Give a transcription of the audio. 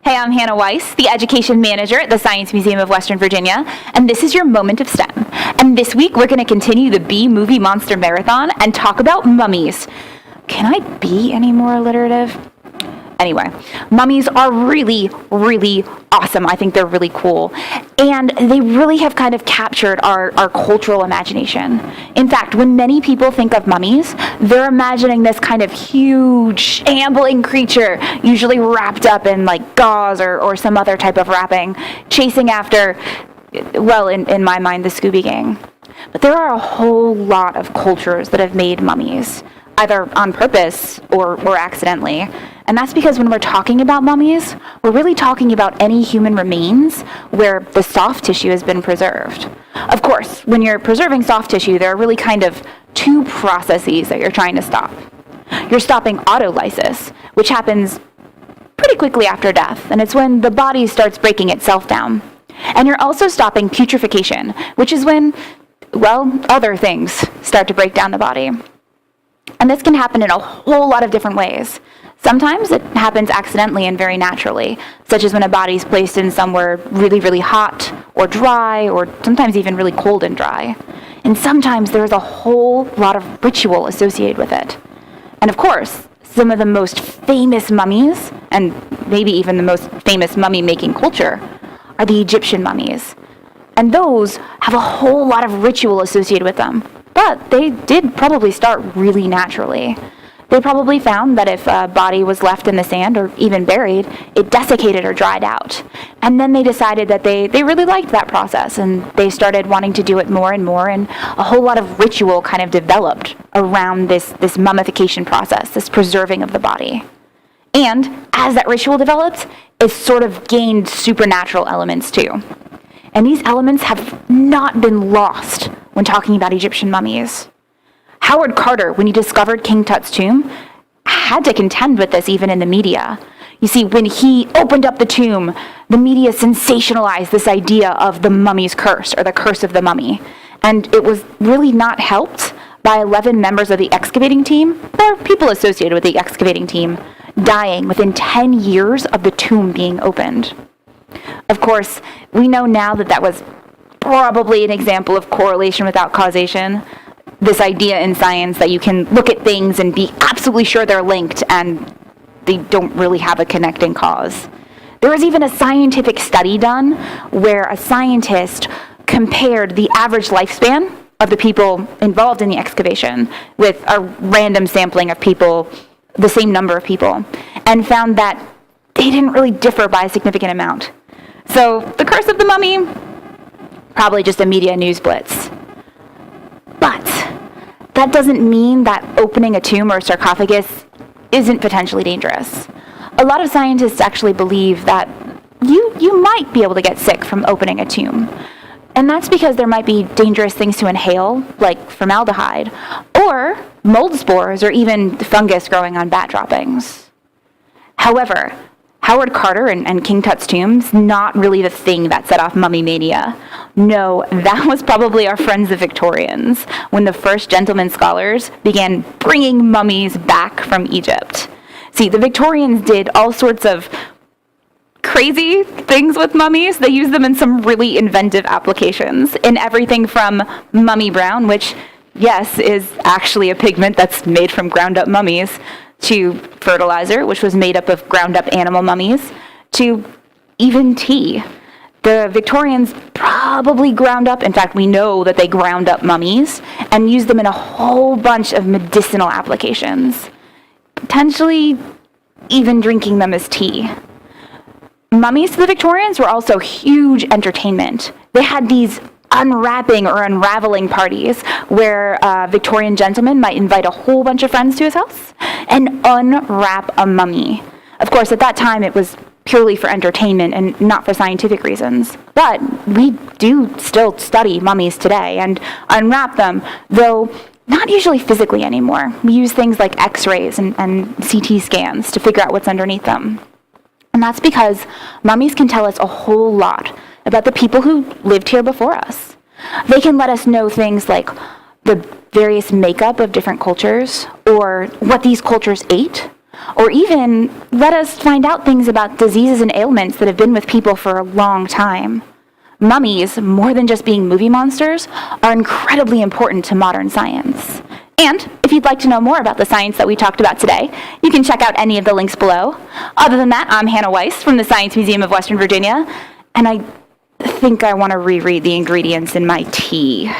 Hey, I'm Hannah Weiss, the Education Manager at the Science Museum of Western Virginia, and this is your Moment of STEM. And this week, we're going to continue the B-Movie Monster Marathon and talk about mummies. Can I be any more alliterative? Anyway, mummies are really, really awesome. I think they're really cool. And they really have kind of captured our cultural imagination. In fact, when many people think of mummies, they're imagining this kind of huge, ambling creature, usually wrapped up in like gauze or some other type of wrapping, chasing after, well, in my mind, the Scooby Gang. But there are a whole lot of cultures that have made mummies, either on purpose or accidentally. And that's because when we're talking about mummies, we're really talking about any human remains where the soft tissue has been preserved. Of course, when you're preserving soft tissue, there are really kind of two processes that you're trying to stop. You're stopping autolysis, which happens pretty quickly after death, and it's when the body starts breaking itself down. And you're also stopping putrefaction, which is when, well, other things start to break down the body. And this can happen in a whole lot of different ways. Sometimes it happens accidentally and very naturally, such as when a body is placed in somewhere really, really hot or dry, or sometimes even really cold and dry. And sometimes there's a whole lot of ritual associated with it. And of course, some of the most famous mummies, and maybe even the most famous mummy-making culture, are the Egyptian mummies. And those have a whole lot of ritual associated with them. But they did probably start really naturally. They probably found that if a body was left in the sand or even buried, it desiccated or dried out. And then they decided that they really liked that process, and they started wanting to do it more and more, and a whole lot of ritual kind of developed around this mummification process, this preserving of the body. And as that ritual developed, it sort of gained supernatural elements too. And these elements have not been lost when talking about Egyptian mummies. Howard Carter, when he discovered King Tut's tomb, had to contend with this even in the media. You see, when he opened up the tomb, the media sensationalized this idea of the mummy's curse, or the curse of the mummy. And it was really not helped by 11 members of the excavating team, or people associated with the excavating team, dying within 10 years of the tomb being opened. Of course, we know now that was probably an example of correlation without causation. This idea in science that you can look at things and be absolutely sure they're linked and they don't really have a connecting cause. There was even a scientific study done where a scientist compared the average lifespan of the people involved in the excavation with a random sampling of people, the same number of people, and found that they didn't really differ by a significant amount. So the curse of the mummy, probably just a media news blitz. But that doesn't mean that opening a tomb or a sarcophagus isn't potentially dangerous. A lot of scientists actually believe that you might be able to get sick from opening a tomb. And that's because there might be dangerous things to inhale, like formaldehyde, or mold spores, or even fungus growing on bat droppings. However, Howard Carter and King Tut's tomb's not really the thing that set off mummy mania. No, that was probably our friends the Victorians, when the first gentleman scholars began bringing mummies back from Egypt. See, the Victorians did all sorts of crazy things with mummies. They used them in some really inventive applications, in everything from mummy brown, which, yes, is actually a pigment that's made from ground-up mummies, to fertilizer, which was made up of ground-up animal mummies, to even tea. The Victorians probably ground up, in fact, we know that they ground up mummies and used them in a whole bunch of medicinal applications, potentially even drinking them as tea. Mummies to the Victorians were also huge entertainment. They had these unwrapping or unraveling parties where a Victorian gentleman might invite a whole bunch of friends to his house and unwrap a mummy. Of course, at that time, it was purely for entertainment and not for scientific reasons. But we do still study mummies today and unwrap them, though not usually physically anymore. We use things like X-rays and CT scans to figure out what's underneath them. And that's because mummies can tell us a whole lot about the people who lived here before us. They can let us know things like the various makeup of different cultures, or what these cultures ate, or even let us find out things about diseases and ailments that have been with people for a long time. Mummies, more than just being movie monsters, are incredibly important to modern science. And if you'd like to know more about the science that we talked about today, you can check out any of the links below. Other than that, I'm Hannah Weiss from the Science Museum of Western Virginia, and I think I want to reread the ingredients in my tea.